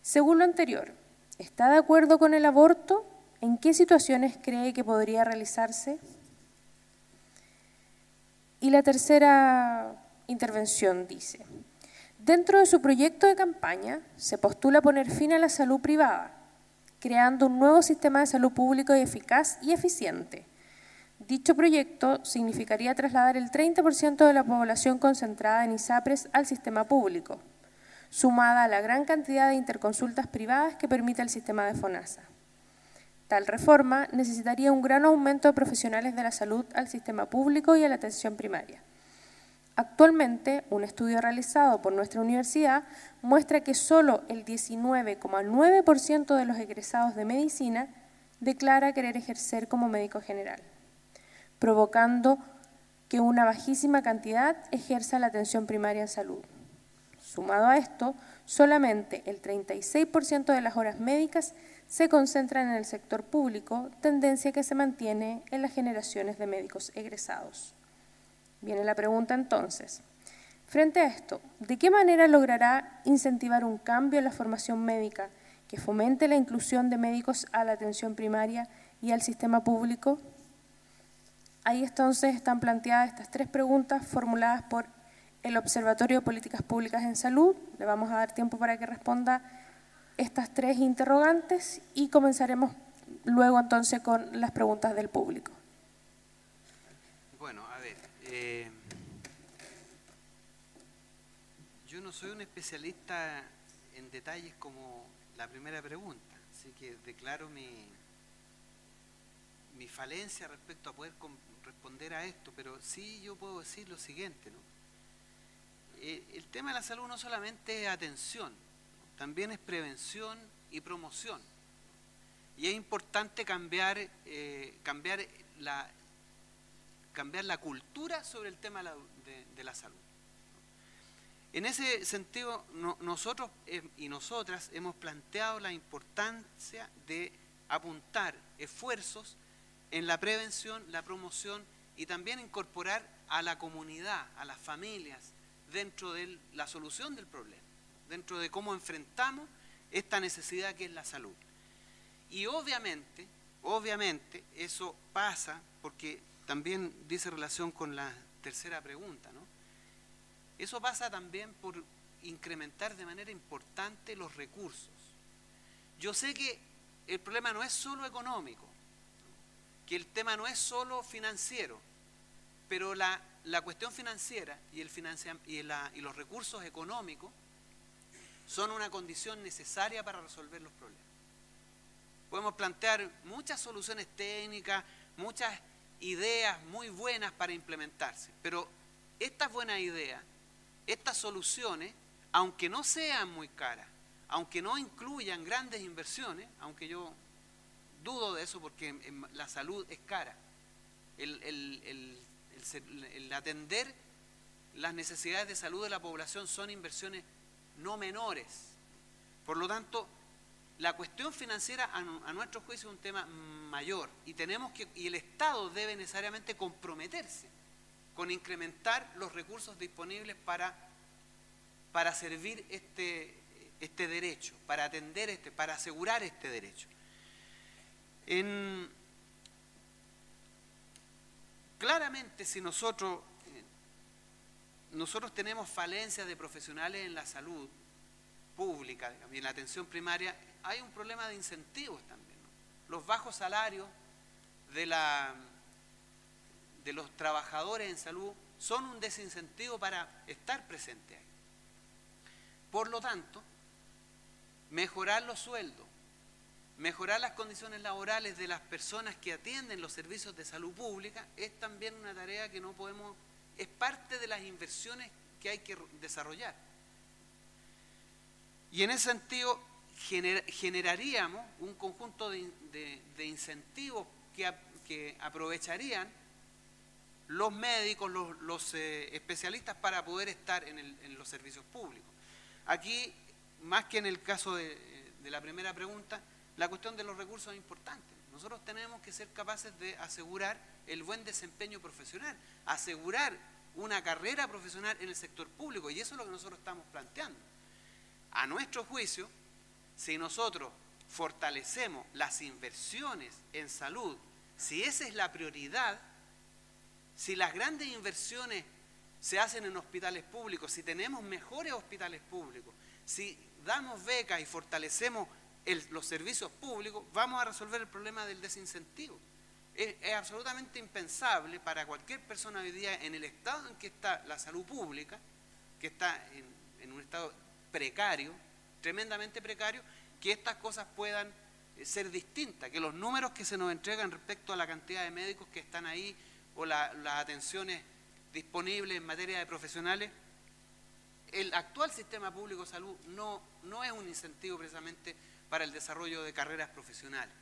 Según lo anterior, ¿está de acuerdo con el aborto? ¿En qué situaciones cree que podría realizarse? Y la tercera intervención dice: dentro de su proyecto de campaña se postula poner fin a la salud privada, creando un nuevo sistema de salud público y eficaz y eficiente. Dicho proyecto significaría trasladar el 30% de la población concentrada en ISAPRES al sistema público, sumada a la gran cantidad de interconsultas privadas que permite el sistema de FONASA. Tal reforma necesitaría un gran aumento de profesionales de la salud al sistema público y a la atención primaria. Actualmente, un estudio realizado por nuestra universidad muestra que solo el 19,9% de los egresados de medicina declara querer ejercer como médico general, provocando que una bajísima cantidad ejerza la atención primaria en salud. Sumado a esto, solamente el 36% de las horas médicas se concentran en el sector público, tendencia que se mantiene en las generaciones de médicos egresados. Viene la pregunta entonces: frente a esto, ¿de qué manera logrará incentivar un cambio en la formación médica que fomente la inclusión de médicos a la atención primaria y al sistema público? Ahí entonces están planteadas estas tres preguntas formuladas por el Observatorio de Políticas Públicas en Salud. Le vamos a dar tiempo para que responda estas tres interrogantes y comenzaremos luego entonces con las preguntas del público. Bueno, a ver, yo no soy un especialista en detalles como la primera pregunta, así que declaro mi falencia respecto a poder responder a esto, pero sí yo puedo decir lo siguiente, ¿no? El tema de la salud no solamente es atención, ¿no? También es prevención y promoción. Y es importante cambiar la cultura sobre el tema de la salud. En ese sentido, nosotros y nosotras hemos planteado la importancia de apuntar esfuerzos en la prevención, la promoción y también incorporar a la comunidad, a las familias, dentro de la solución del problema, dentro de cómo enfrentamos esta necesidad que es la salud. Y obviamente, eso pasa, porque también dice relación con la tercera pregunta, ¿no? Eso pasa también por incrementar de manera importante los recursos. Yo sé que el problema no es solo económico, que el tema no es solo financiero, pero la cuestión financiera y los recursos económicos son una condición necesaria para resolver los problemas. Podemos plantear muchas soluciones técnicas, muchas ideas muy buenas para implementarse, pero estas buenas ideas, estas soluciones, aunque no sean muy caras, aunque no incluyan grandes inversiones, aunque yo dudo de eso porque la salud es cara, el atender las necesidades de salud de la población son inversiones no menores. Por lo tanto, la cuestión financiera a nuestro juicio es un tema mayor y el Estado debe necesariamente comprometerse con incrementar los recursos disponibles para servir este derecho, para atender para asegurar este derecho. Claramente, si nosotros tenemos falencias de profesionales en la salud pública y en la atención primaria, hay un problema de incentivos también, ¿no? Los bajos salarios de los trabajadores en salud son un desincentivo para estar presente ahí. Por lo tanto, mejorar los sueldos, mejorar las condiciones laborales de las personas que atienden los servicios de salud pública es también una tarea que no podemos, es parte de las inversiones que hay que desarrollar. Y en ese sentido generaríamos un conjunto de incentivos que aprovecharían los médicos, los especialistas para poder estar en los servicios públicos. Aquí, más que en el caso de la primera pregunta, la cuestión de los recursos es importante. Nosotros tenemos que ser capaces de asegurar el buen desempeño profesional, asegurar una carrera profesional en el sector público, y eso es lo que nosotros estamos planteando. A nuestro juicio, Si nosotros fortalecemos las inversiones en salud, si esa es la prioridad, si las grandes inversiones se hacen en hospitales públicos, si tenemos mejores hospitales públicos, si damos becas y fortalecemos los servicios públicos, vamos a resolver el problema del desincentivo. Es absolutamente impensable para cualquier persona hoy día, en el estado en que está la salud pública, que está en un estado precario, tremendamente precario, que estas cosas puedan ser distintas, que los números que se nos entregan respecto a la cantidad de médicos que están ahí o las atenciones disponibles en materia de profesionales, el actual sistema público de salud no es un incentivo precisamente para el desarrollo de carreras profesionales.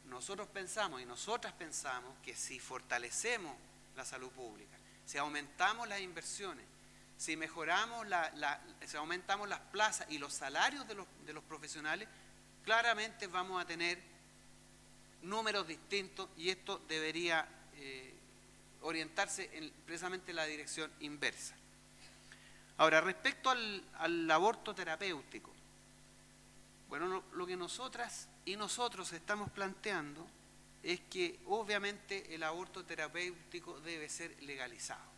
Nosotros pensamos y nosotras pensamos que si fortalecemos la salud pública, si aumentamos las inversiones, si mejoramos, si aumentamos las plazas y los salarios de los profesionales, claramente vamos a tener números distintos y esto debería orientarse precisamente en la dirección inversa. Ahora, respecto al aborto terapéutico, bueno, lo que nosotras y nosotros estamos planteando es que obviamente el aborto terapéutico debe ser legalizado.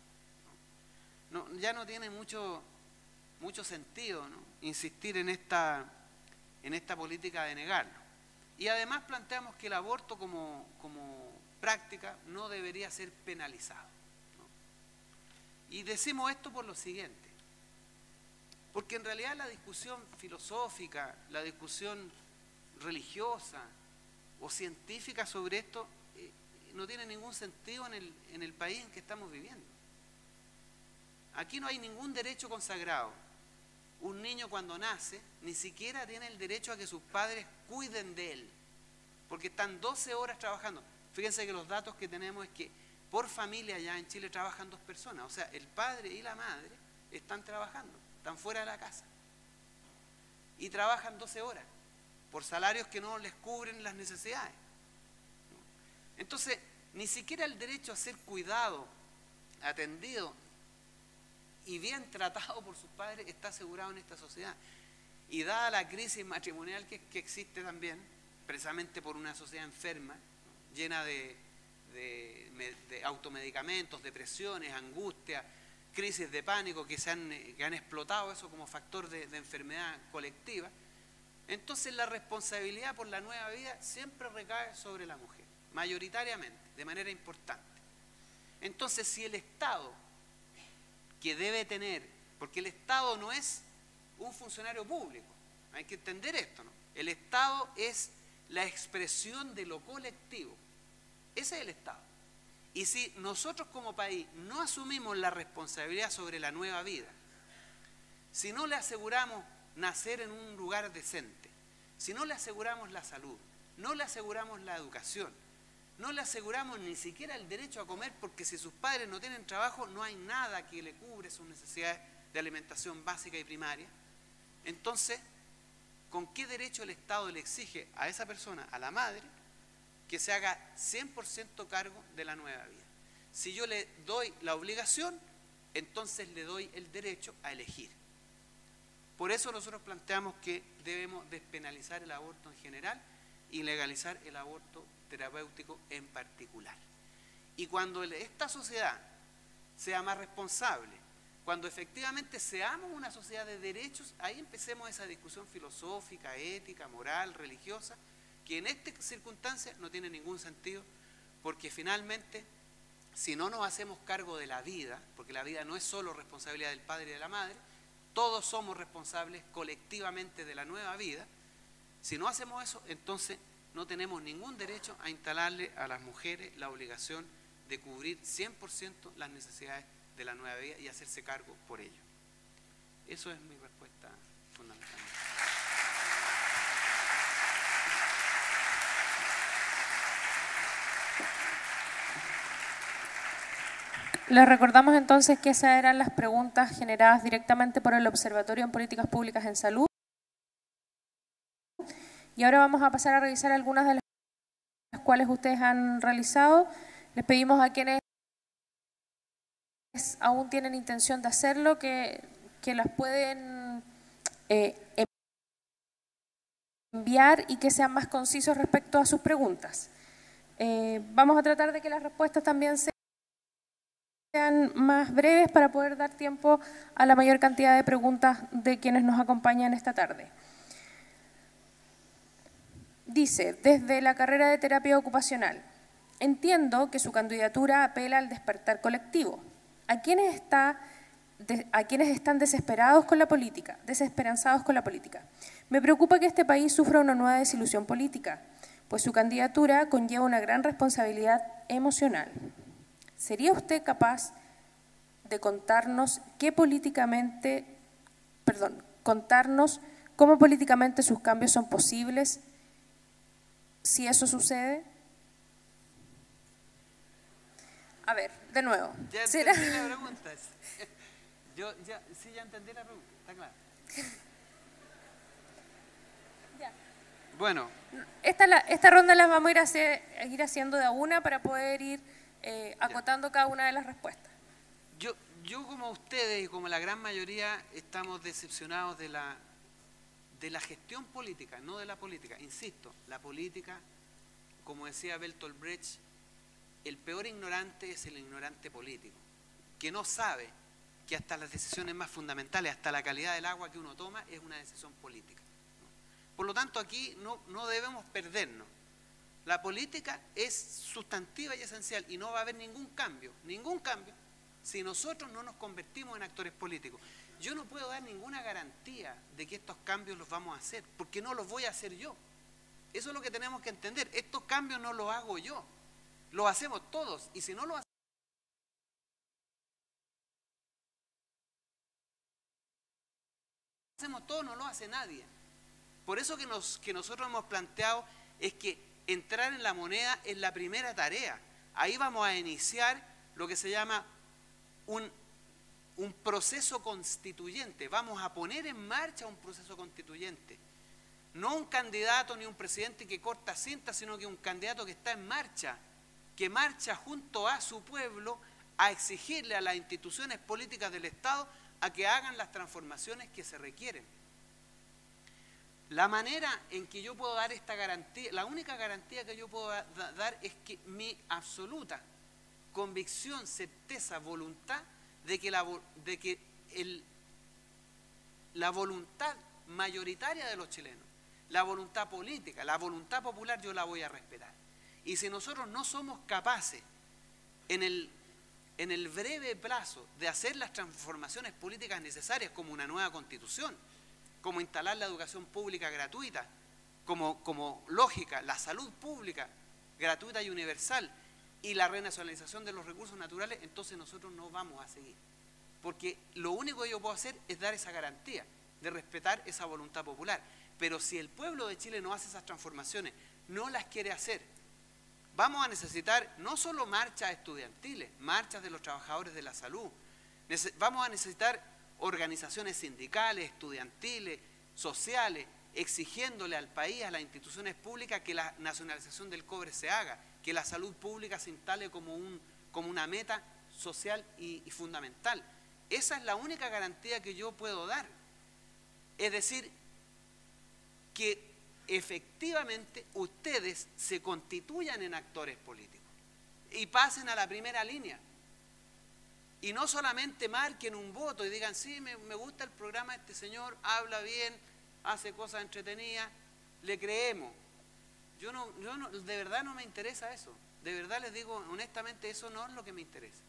Ya no tiene mucho sentido, ¿no?, insistir en esta política de negarlo. Y además planteamos que el aborto como práctica no debería ser penalizado, ¿no? Y decimos esto por lo siguiente, porque en realidad la discusión filosófica, la discusión religiosa o científica sobre esto no tiene ningún sentido en el país en que estamos viviendo. Aquí no hay ningún derecho consagrado. Un niño cuando nace ni siquiera tiene el derecho a que sus padres cuiden de él, porque están 12 horas trabajando. Fíjense que los datos que tenemos es que por familia ya en Chile trabajan 2 personas, o sea, el padre y la madre están trabajando, están fuera de la casa y trabajan 12 horas por salarios que no les cubren las necesidades. Entonces, ni siquiera el derecho a ser cuidado, atendido y bien tratado por sus padres está asegurado en esta sociedad. Y dada la crisis matrimonial que existe también, precisamente por una sociedad enferma, ¿no?, llena de automedicamentos, depresiones, angustia, crisis de pánico que han explotado eso como factor de enfermedad colectiva, entonces la responsabilidad por la nueva vida siempre recae sobre la mujer, mayoritariamente, de manera importante. Entonces, si el Estado, que debe tener, porque el Estado no es un funcionario público, hay que entender esto, ¿no? El Estado es la expresión de lo colectivo, ese es el Estado. Y si nosotros como país no asumimos la responsabilidad sobre la nueva vida, si no le aseguramos nacer en un lugar decente, si no le aseguramos la salud, no le aseguramos la educación, no le aseguramos ni siquiera el derecho a comer, porque si sus padres no tienen trabajo, no hay nada que le cubre sus necesidades de alimentación básica y primaria, entonces, ¿con qué derecho el Estado le exige a esa persona, a la madre, que se haga 100% cargo de la nueva vida? Si yo le doy la obligación, entonces le doy el derecho a elegir. Por eso nosotros planteamos que debemos despenalizar el aborto en general y legalizar el aborto terapéutico en particular. Y cuando esta sociedad sea más responsable, cuando efectivamente seamos una sociedad de derechos, ahí empecemos esa discusión filosófica, ética, moral, religiosa, que en esta circunstancia no tiene ningún sentido, porque finalmente, si no nos hacemos cargo de la vida, porque la vida no es solo responsabilidad del padre y de la madre, todos somos responsables colectivamente de la nueva vida. Si no hacemos eso, entonces no tenemos ningún derecho a instalarle a las mujeres la obligación de cubrir 100% las necesidades de la nueva vida y hacerse cargo por ello. Eso es mi respuesta fundamental. Les recordamos entonces que esas eran las preguntas generadas directamente por el Observatorio en Políticas Públicas en Salud. Y ahora vamos a pasar a revisar algunas de las cuales ustedes han realizado. Les pedimos a quienes aún tienen intención de hacerlo que las pueden enviar y que sean más concisos respecto a sus preguntas. Vamos a tratar de que las respuestas también sean más breves para poder dar tiempo a la mayor cantidad de preguntas de quienes nos acompañan esta tarde. Dice, desde la carrera de terapia ocupacional, entiendo que su candidatura apela al despertar colectivo. ¿A quienes están desesperanzados con la política? Me preocupa que este país sufra una nueva desilusión política, pues su candidatura conlleva una gran responsabilidad emocional. ¿Sería usted capaz de contarnos cómo políticamente sus cambios son posibles si eso sucede? A ver, de nuevo. Ya entendí la pregunta. Sí, ya entendí la pregunta, está claro. Ya. Bueno. Esta ronda la vamos a ir haciendo de a una para poder ir acotando cada una de las respuestas. Yo como ustedes y como la gran mayoría estamos decepcionados de la gestión política, no de la política. Insisto, la política, como decía Bertolt Brecht, el peor ignorante es el ignorante político, que no sabe que hasta las decisiones más fundamentales, hasta la calidad del agua que uno toma, es una decisión política. Por lo tanto, aquí no debemos perdernos. La política es sustantiva y esencial y no va a haber ningún cambio, si nosotros no nos convertimos en actores políticos. Yo no puedo dar ninguna garantía de que estos cambios los vamos a hacer, porque no los voy a hacer yo. Eso es lo que tenemos que entender. Estos cambios no los hago yo. Lo hacemos todos, y si no lo hacemos todos, no lo hace nadie. Por eso que nosotros hemos planteado es que entrar en la moneda es la primera tarea. Ahí vamos a iniciar lo que se llama un proceso constituyente. Vamos a poner en marcha un proceso constituyente. No un candidato ni un presidente que corta cinta, sino que un candidato que está en marcha, que marcha junto a su pueblo a exigirle a las instituciones políticas del Estado a que hagan las transformaciones que se requieren. La manera en que yo puedo dar esta garantía, la única garantía que yo puedo dar es que mi absoluta convicción, certeza, voluntad de que la voluntad mayoritaria de los chilenos, la voluntad política, la voluntad popular, yo la voy a respetar. Y si nosotros no somos capaces en el breve plazo de hacer las transformaciones políticas necesarias, como una nueva constitución, como instalar la educación pública gratuita, como lógica, la salud pública gratuita y universal, y la renacionalización de los recursos naturales, entonces nosotros no vamos a seguir. Porque lo único que yo puedo hacer es dar esa garantía de respetar esa voluntad popular. Pero si el pueblo de Chile no hace esas transformaciones, no las quiere hacer, vamos a necesitar no solo marchas estudiantiles, marchas de los trabajadores de la salud, vamos a necesitar organizaciones sindicales, estudiantiles, sociales, exigiéndole al país, a las instituciones públicas, que la nacionalización del cobre se haga, que la salud pública se instale como una meta social y fundamental. Esa es la única garantía que yo puedo dar. Es decir, que efectivamente ustedes se constituyan en actores políticos y pasen a la primera línea. Y no solamente marquen un voto y digan, sí, me gusta el programa de este señor, habla bien, hace cosas entretenidas, le creemos. Yo no, de verdad no me interesa eso. De verdad les digo honestamente, eso no es lo que me interesa.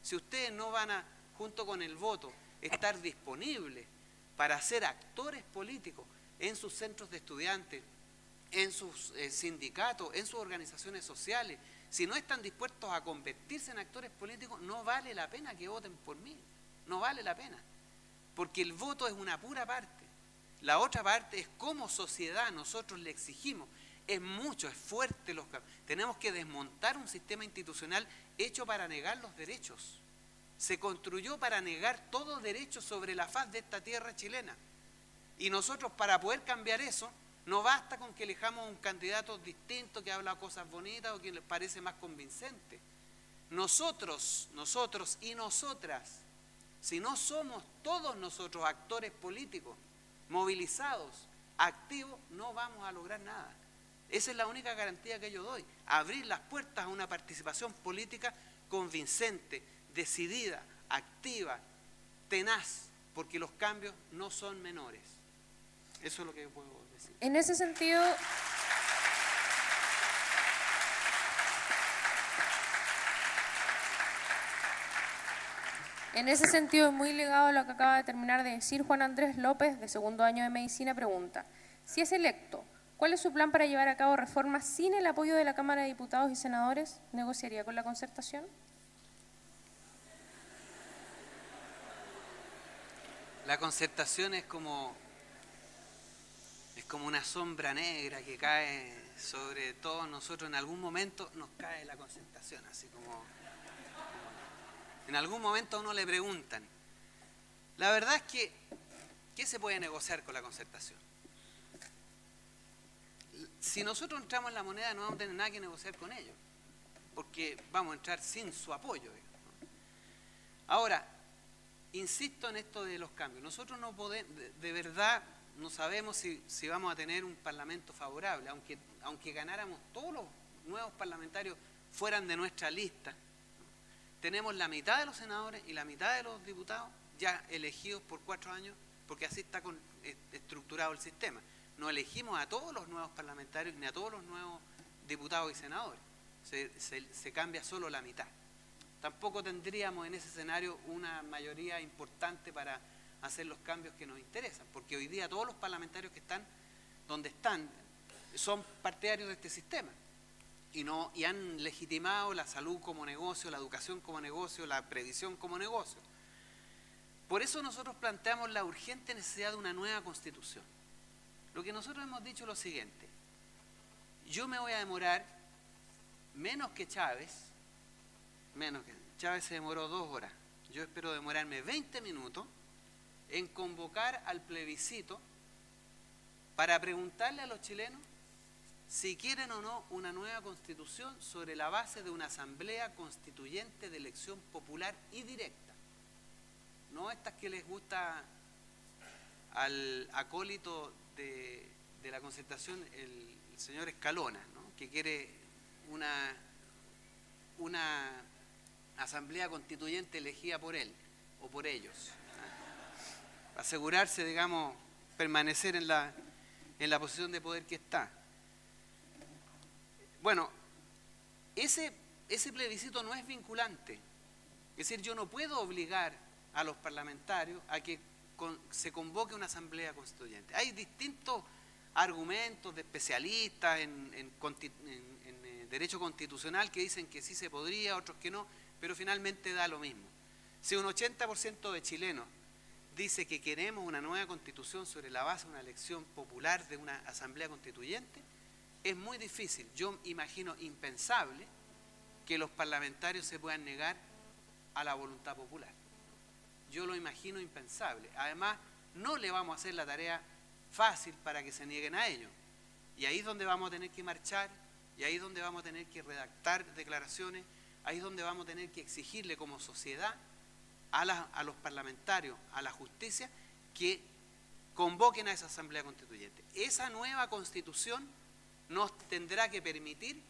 Si ustedes no van a, junto con el voto, estar disponibles para ser actores políticos en sus centros de estudiantes, en sus sindicatos, en sus organizaciones sociales, si no están dispuestos a convertirse en actores políticos, no vale la pena que voten por mí. No vale la pena. Porque el voto es una pura parte. La otra parte es cómo sociedad nosotros le exigimos. Es mucho, es fuerte los cambios. Tenemos que desmontar un sistema institucional hecho para negar los derechos. Se construyó para negar todo derecho sobre la faz de esta tierra chilena. Y nosotros, para poder cambiar eso, no basta con que elijamos un candidato distinto que habla cosas bonitas o que les parece más convincente. Nosotros y nosotras, si no somos todos nosotros actores políticos movilizados activo, no vamos a lograr nada. Esa es la única garantía que yo doy. Abrir las puertas a una participación política convincente, decidida, activa, tenaz, porque los cambios no son menores. Eso es lo que yo puedo decir. En ese sentido, muy ligado a lo que acaba de terminar de decir Juan Andrés López, de segundo año de Medicina, pregunta: si es electo, ¿cuál es su plan para llevar a cabo reformas sin el apoyo de la Cámara de Diputados y Senadores? ¿Negociaría con la Concertación? La Concertación es como una sombra negra que cae sobre todos nosotros. En algún momento nos cae la Concertación, así como en algún momento a uno le preguntan. La verdad es que, ¿qué se puede negociar con la Concertación? Si nosotros entramos en la moneda, no vamos a tener nada que negociar con ellos, porque vamos a entrar sin su apoyo. Ahora, insisto en esto de los cambios. Nosotros no podemos, de verdad, no sabemos si vamos a tener un parlamento favorable, aunque ganáramos todos los nuevos parlamentarios fueran de nuestra lista. Tenemos la mitad de los senadores y la mitad de los diputados ya elegidos por 4 años, porque así está estructurado el sistema. No elegimos a todos los nuevos parlamentarios ni a todos los nuevos diputados y senadores. Se cambia solo la mitad. Tampoco tendríamos en ese escenario una mayoría importante para hacer los cambios que nos interesan, porque hoy día todos los parlamentarios que están donde están son partidarios de este sistema y han legitimado la salud como negocio, la educación como negocio, la previsión como negocio. Por eso nosotros planteamos la urgente necesidad de una nueva Constitución. Lo que nosotros hemos dicho es lo siguiente: yo me voy a demorar menos que Chávez se demoró 2 horas. Yo espero demorarme 20 minutos en convocar al plebiscito para preguntarle a los chilenos si quieren o no una nueva Constitución sobre la base de una asamblea constituyente de elección popular y directa. No estas que les gusta al acólito de la Concertación, el señor Escalona, ¿no?, que quiere una asamblea constituyente elegida por él o por ellos, ¿no?, asegurarse, digamos, permanecer en la posición de poder que está. Bueno, ese plebiscito no es vinculante. Es decir, yo no puedo obligar a los parlamentarios a que se convoque una asamblea constituyente. Hay distintos argumentos de especialistas en derecho constitucional que dicen que sí se podría, otros que no, pero finalmente da lo mismo. Si un 80% de chilenos dice que queremos una nueva constitución sobre la base de una elección popular de una asamblea constituyente, es muy difícil, yo imagino impensable, que los parlamentarios se puedan negar a la voluntad popular. Yo lo imagino impensable. Además, no le vamos a hacer la tarea fácil para que se nieguen a ello. Y ahí es donde vamos a tener que marchar, y ahí es donde vamos a tener que redactar declaraciones, ahí es donde vamos a tener que exigirle como sociedad a los parlamentarios, a la justicia, que convoquen a esa asamblea constituyente. Esa nueva constitución nos tendrá que permitir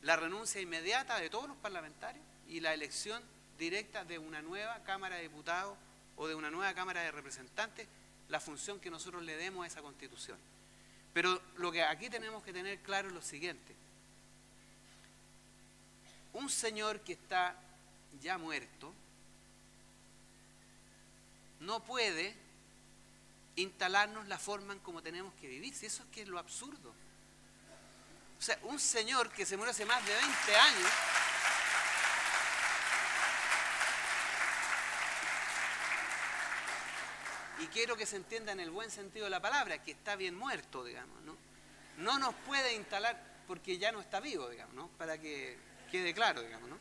la renuncia inmediata de todos los parlamentarios y la elección directa de una nueva Cámara de Diputados o de una nueva Cámara de Representantes, la función que nosotros le demos a esa Constitución. Pero lo que aquí tenemos que tener claro es lo siguiente: un señor que está ya muerto no puede instalarnos la forma en cómo tenemos que vivir, si eso es que es lo absurdo. O sea, un señor que se murió hace más de 20 años y quiero que se entienda en el buen sentido de la palabra, que está bien muerto, digamos, ¿no? No nos puede instalar, porque ya no está vivo, digamos, ¿no?, para que quede claro, digamos, ¿no?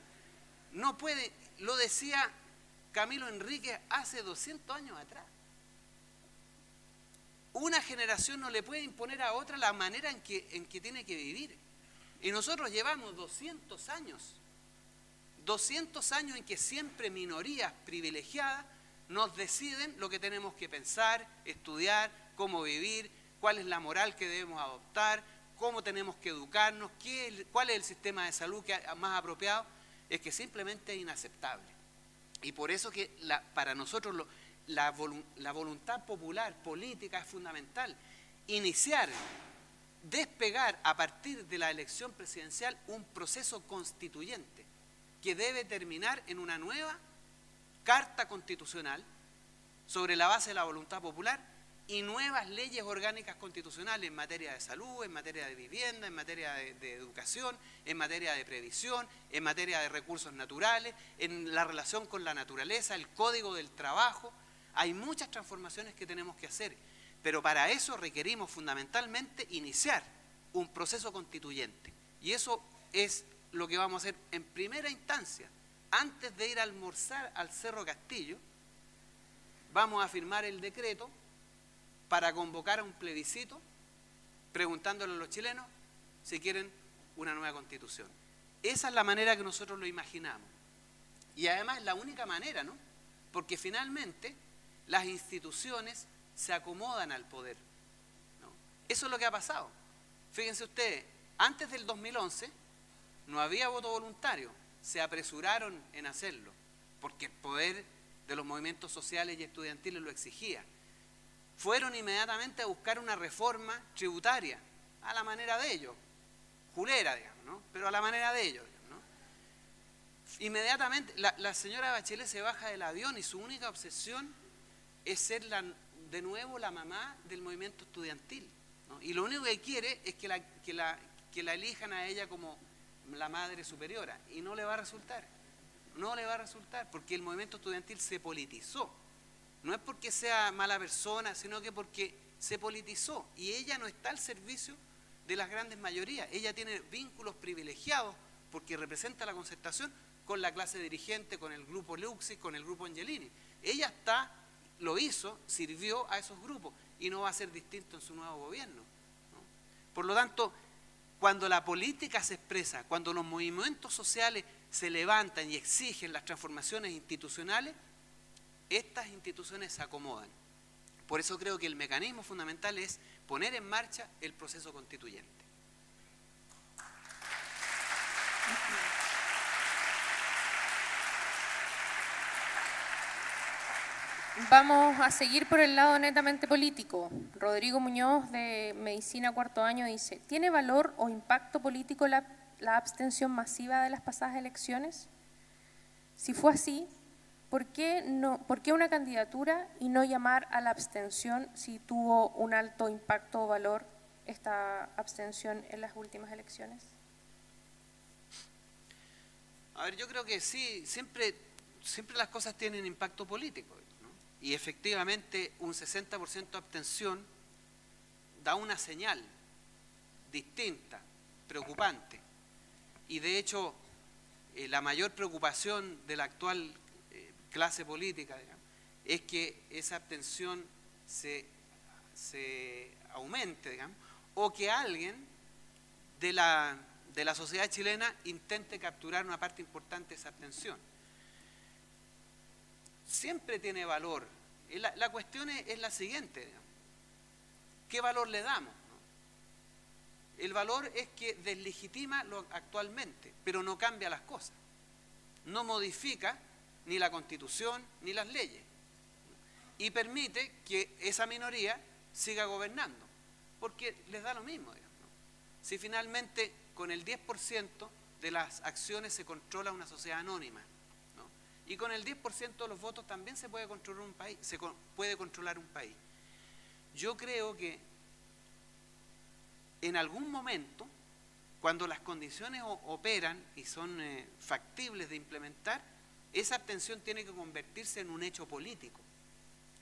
No puede, lo decía Camilo Enríquez hace 200 años atrás. Una generación no le puede imponer a otra la manera en que tiene que vivir. Y nosotros llevamos 200 años en que siempre minorías privilegiadas nos deciden lo que tenemos que pensar, estudiar, cómo vivir, cuál es la moral que debemos adoptar, cómo tenemos que educarnos, cuál es el sistema de salud más apropiado, es que simplemente es inaceptable. Y por eso que para nosotros la voluntad popular, política, es fundamental. Iniciar, despegar a partir de la elección presidencial un proceso constituyente que debe terminar en una nueva carta constitucional sobre la base de la voluntad popular y nuevas leyes orgánicas constitucionales en materia de salud, en materia de vivienda, en materia de educación, en materia de previsión, en materia de recursos naturales, en la relación con la naturaleza, el código del trabajo. Hay muchas transformaciones que tenemos que hacer, pero para eso requerimos fundamentalmente iniciar un proceso constituyente. Y eso es lo que vamos a hacer en primera instancia. Antes de ir a almorzar al Cerro Castillo, vamos a firmar el decreto para convocar a un plebiscito preguntándole a los chilenos si quieren una nueva constitución. Esa es la manera que nosotros lo imaginamos. Y además es la única manera, ¿no? Porque finalmente las instituciones se acomodan al poder, ¿no? Eso es lo que ha pasado. Fíjense ustedes, antes del 2011 no había voto voluntario, se apresuraron en hacerlo, porque el poder de los movimientos sociales y estudiantiles lo exigía. Fueron inmediatamente a buscar una reforma tributaria, a la manera de ellos, julera, digamos, ¿no? Pero a la manera de ellos, ¿no? Inmediatamente la señora Bachelet se baja del avión y su única obsesión es ser de nuevo la mamá del movimiento estudiantil, ¿no? Y lo único que quiere es que la elijan a ella como la madre superiora, y no le va a resultar. No le va a resultar, porque el movimiento estudiantil se politizó. No es porque sea mala persona, sino que porque se politizó. Y ella no está al servicio de las grandes mayorías. Ella tiene vínculos privilegiados, porque representa la Concertación, con la clase dirigente, con el grupo Luxi, con el grupo Angelini. Ella lo hizo, sirvió a esos grupos, y no va a ser distinto en su nuevo gobierno, ¿no? Por lo tanto, cuando la política se expresa, cuando los movimientos sociales se levantan y exigen las transformaciones institucionales, estas instituciones se acomodan. Por eso creo que el mecanismo fundamental es poner en marcha el proceso constituyente. Vamos a seguir por el lado netamente político. Rodrigo Muñoz, de Medicina cuarto año, dice: ¿tiene valor o impacto político la abstención masiva de las pasadas elecciones? Si fue así, ¿por qué una candidatura y no llamar a la abstención si tuvo un alto impacto o valor esta abstención en las últimas elecciones? A ver, yo creo que sí, siempre las cosas tienen impacto político, ¿no? Y efectivamente un 60% de abstención da una señal distinta, preocupante. Y de hecho, la mayor preocupación de la actual clase política, digamos, es que esa abstención se aumente, digamos, o que alguien de la sociedad chilena intente capturar una parte importante de esa abstención. Siempre tiene valor. La cuestión es la siguiente, digamos. ¿Qué valor le damos, no? El valor es que deslegitima lo actualmente, pero no cambia las cosas. No modifica ni la Constitución ni las leyes, y permite que esa minoría siga gobernando, porque les da lo mismo, digamos, ¿no? Si finalmente con el 10% de las acciones se controla una sociedad anónima, ¿no? Y con el 10% de los votos también se puede controlar un país, Yo creo que en algún momento, cuando las condiciones operan y son factibles de implementar, esa abstención tiene que convertirse en un hecho político,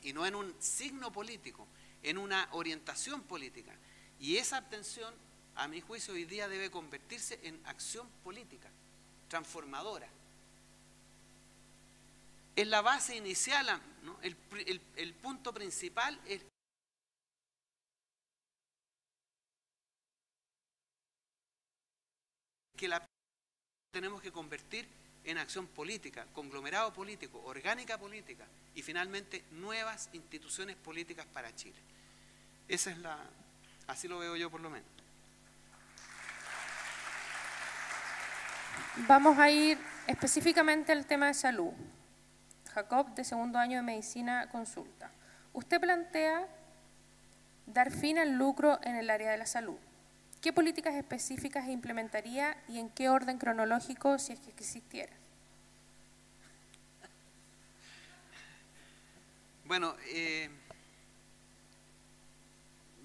y no en un signo político, en una orientación política. Y esa abstención, a mi juicio, hoy día debe convertirse en acción política, transformadora. Es la base inicial, ¿no? El punto principal es que la tenemos que convertir en acción política, conglomerado político, orgánica política, y finalmente nuevas instituciones políticas para Chile. Esa es así lo veo yo por lo menos. Vamos a ir específicamente al tema de salud. Jacob, de segundo año de medicina, consulta. Usted plantea dar fin al lucro en el área de la salud. ¿Qué políticas específicas implementaría y en qué orden cronológico, si es que existiera? Bueno,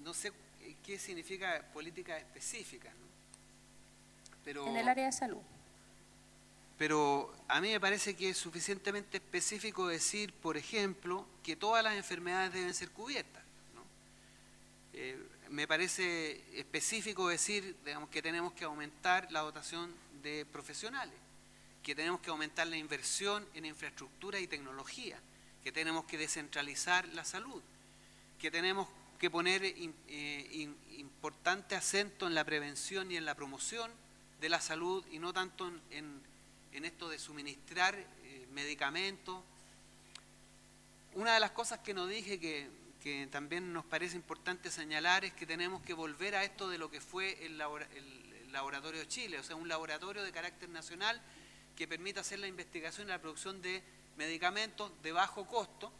no sé qué significa políticas específicas, ¿no? Pero, en el área de salud. Pero a mí me parece que es suficientemente específico decir, por ejemplo, que todas las enfermedades deben ser cubiertas, ¿no? Me parece específico decir, digamos, que tenemos que aumentar la dotación de profesionales, que tenemos que aumentar la inversión en infraestructura y tecnología, que tenemos que descentralizar la salud, que tenemos que poner importante acento en la prevención y en la promoción de la salud y no tanto en esto de suministrar medicamentos. Una de las cosas que no dije que también nos parece importante señalar es que tenemos que volver a esto de lo que fue el Laboratorio Chile, o sea, un laboratorio de carácter nacional que permita hacer la investigación y la producción de medicamentos de bajo costo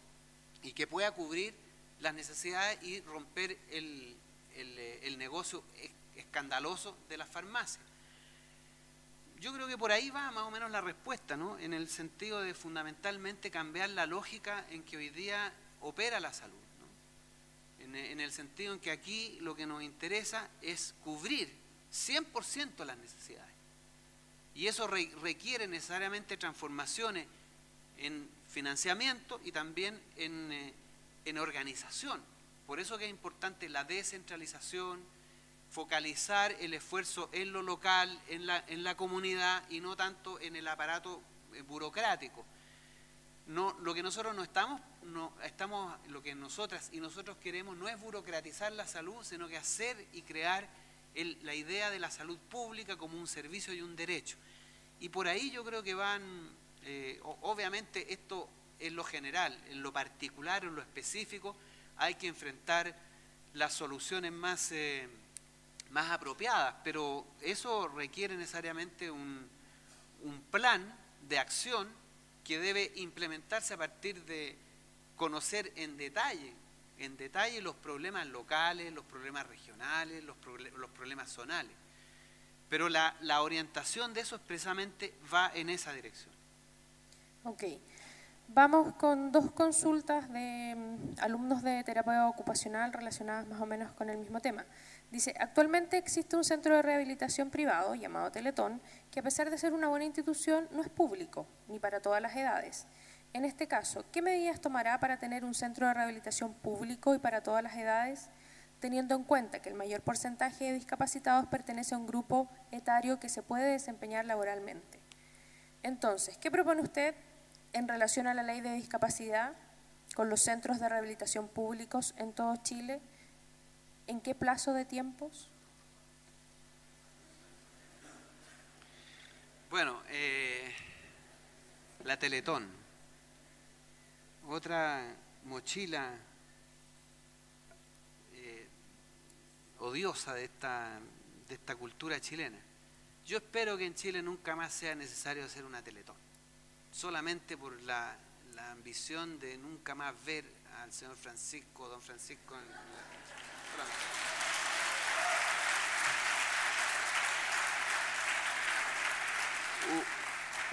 y que pueda cubrir las necesidades y romper el negocio escandaloso de las farmacias. Yo creo que por ahí va más o menos la respuesta, ¿no? En el sentido de fundamentalmente cambiar la lógica en que hoy día opera la salud, ¿no? En el sentido en que aquí lo que nos interesa es cubrir 100% las necesidades. Y eso requiere necesariamente transformaciones en financiamiento y también en organización. Por eso que es importante la descentralización, focalizar el esfuerzo en lo local, en la comunidad y no tanto en el aparato burocrático. No, lo que nosotros lo que nosotras y nosotros queremos no es burocratizar la salud, sino que hacer y crear la idea de la salud pública como un servicio y un derecho. Y por ahí yo creo que van, obviamente esto en lo general, en lo particular, en lo específico, hay que enfrentar las soluciones más apropiadas, pero eso requiere necesariamente un plan de acción que debe implementarse a partir de conocer en detalle los problemas locales, los problemas regionales, los problemas zonales. Pero la orientación de eso expresamente va en esa dirección. Ok. Vamos con dos consultas de alumnos de terapia ocupacional relacionadas más o menos con el mismo tema. Dice, actualmente existe un centro de rehabilitación privado llamado Teletón, que a pesar de ser una buena institución, no es público, ni para todas las edades. En este caso, ¿qué medidas tomará para tener un centro de rehabilitación público y para todas las edades, teniendo en cuenta que el mayor porcentaje de discapacitados pertenece a un grupo etario que se puede desempeñar laboralmente? Entonces, ¿qué propone usted en relación a la ley de discapacidad con los centros de rehabilitación públicos en todo Chile? ¿En qué plazo de tiempos? Bueno, la Teletón, otra mochila odiosa de esta cultura chilena. Yo espero que en Chile nunca más sea necesario hacer una Teletón, solamente por la ambición de nunca más ver al señor Francisco, don Francisco.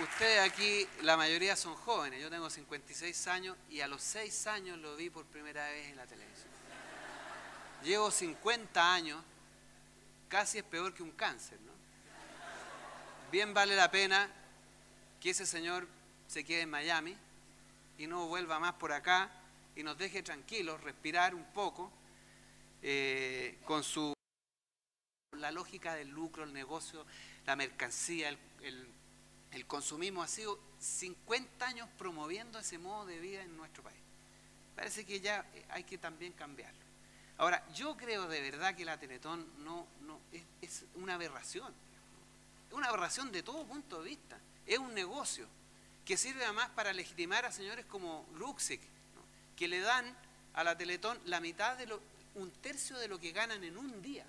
Ustedes aquí, la mayoría son jóvenes, yo tengo 56 años y a los 6 años lo vi por primera vez en la televisión. Llevo 50 años, casi es peor que un cáncer, ¿no? Bien vale la pena que ese señor se quede en Miami y no vuelva más por acá y nos deje tranquilos, respirar un poco con la lógica del lucro, el negocio, la mercancía, el consumismo. Ha sido 50 años promoviendo ese modo de vida en nuestro país. Parece que ya hay que también cambiarlo. Ahora, yo creo de verdad que la Teletón es una aberración. Es una aberración de todo punto de vista. Es un negocio que sirve además para legitimar a señores como Luksic, ¿no?, que le dan a la Teletón la mitad de 1/3 de lo que ganan en un día.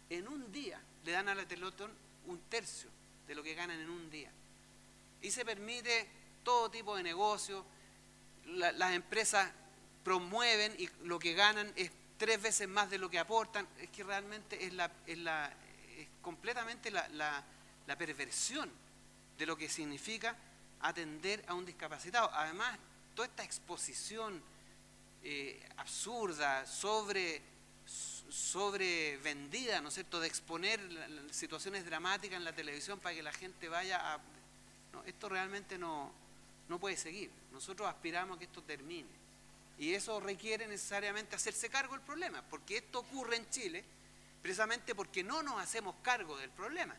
En un día le dan a la Teletón 1/3 de lo que ganan en un día. Y se permite todo tipo de negocio. Las empresas promueven y lo que ganan es 3 veces más de lo que aportan. Es que realmente es completamente la perversión de lo que significa atender a un discapacitado. Además, toda esta exposición absurda, sobrevendida, ¿no es cierto?, de exponer situaciones dramáticas en la televisión para que la gente vaya a... No, esto realmente no puede seguir. Nosotros aspiramos a que esto termine. Y eso requiere necesariamente hacerse cargo del problema, porque esto ocurre en Chile precisamente porque no nos hacemos cargo del problema.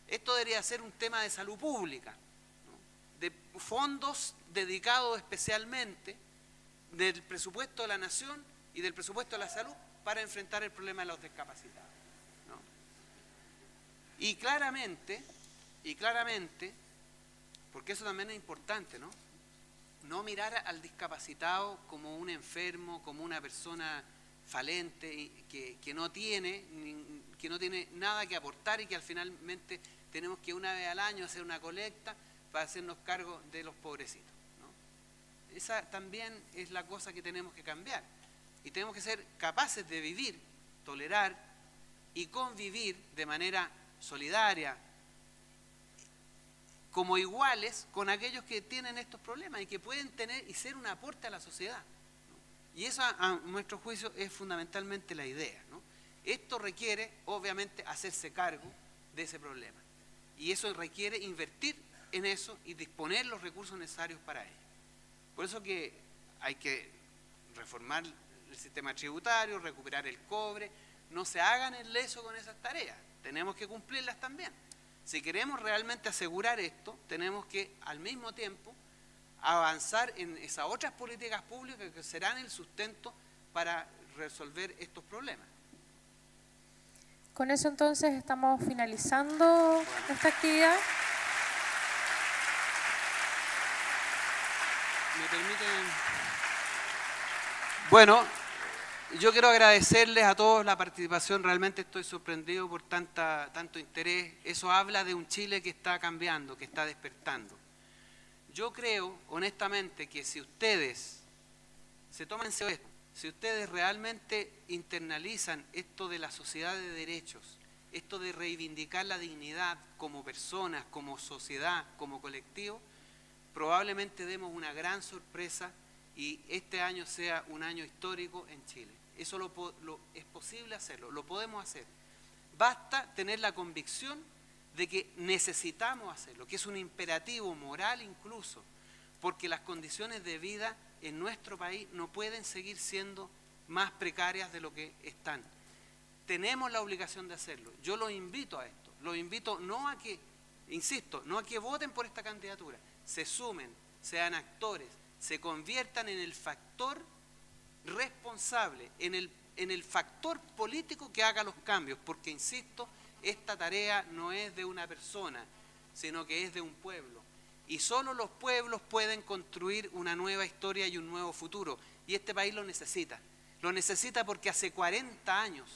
Esto debería ser un tema de salud pública, ¿no?, de fondos dedicados especialmente del presupuesto de la nación y del presupuesto de la salud para enfrentar el problema de los discapacitados, ¿no? Y claramente, porque eso también es importante, ¿no? No mirar al discapacitado como un enfermo, como una persona falente, que no tiene nada que aportar y que al finalmente tenemos que una vez al año hacer una colecta para hacernos cargo de los pobrecitos, ¿no? Esa también es la cosa que tenemos que cambiar. Y tenemos que ser capaces de vivir, tolerar y convivir de manera solidaria, como iguales con aquellos que tienen estos problemas y que pueden tener y ser un aporte a la sociedad, ¿no? Y eso, a nuestro juicio, es fundamentalmente la idea, ¿no? Esto requiere, obviamente, hacerse cargo de ese problema. Y eso requiere invertir en eso y disponer los recursos necesarios para ello. Por eso que hay que reformar el sistema tributario, recuperar el cobre. No se hagan el leso con esas tareas. Tenemos que cumplirlas también. Si queremos realmente asegurar esto, tenemos que al mismo tiempo avanzar en esas otras políticas públicas que serán el sustento para resolver estos problemas. Con eso entonces estamos finalizando esta actividad. ¿Me permiten? Bueno, yo quiero agradecerles a todos la participación. Realmente estoy sorprendido por tanto interés. Eso habla de un Chile que está cambiando, que está despertando. Yo creo, honestamente, que si ustedes se toman en serio esto, si ustedes realmente internalizan esto de la sociedad de derechos, esto de reivindicar la dignidad como personas, como sociedad, como colectivo, probablemente demos una gran sorpresa y este año sea un año histórico en Chile. Eso es posible hacerlo, lo podemos hacer. Basta tener la convicción de que necesitamos hacerlo, que es un imperativo moral incluso, porque las condiciones de vida en nuestro país no pueden seguir siendo más precarias de lo que están. Tenemos la obligación de hacerlo. Yo los invito a esto. Los invito no a que, insisto, no a que voten por esta candidatura. Se sumen, sean actores, se conviertan en el factor responsable, en el factor político que haga los cambios. Porque, insisto, esta tarea no es de una persona, sino que es de un pueblo. Y solo los pueblos pueden construir una nueva historia y un nuevo futuro. Y este país lo necesita. Lo necesita porque hace 40 años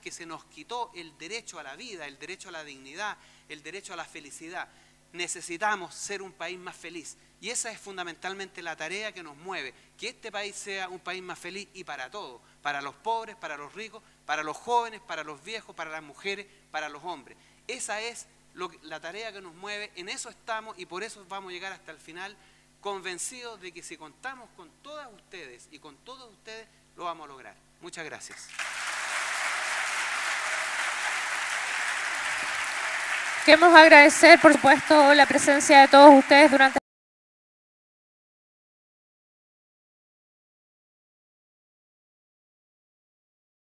que se nos quitó el derecho a la vida, el derecho a la dignidad, el derecho a la felicidad. Necesitamos ser un país más feliz. Y esa es fundamentalmente la tarea que nos mueve. Que este país sea un país más feliz y para todos. Para los pobres, para los ricos, para los jóvenes, para los viejos, para las mujeres, para los hombres. Esa es la tarea que nos mueve, en eso estamos y por eso vamos a llegar hasta el final, convencidos de que si contamos con todas ustedes y con todos ustedes, lo vamos a lograr. Muchas gracias. Queremos agradecer, por supuesto, la presencia de todos ustedes durante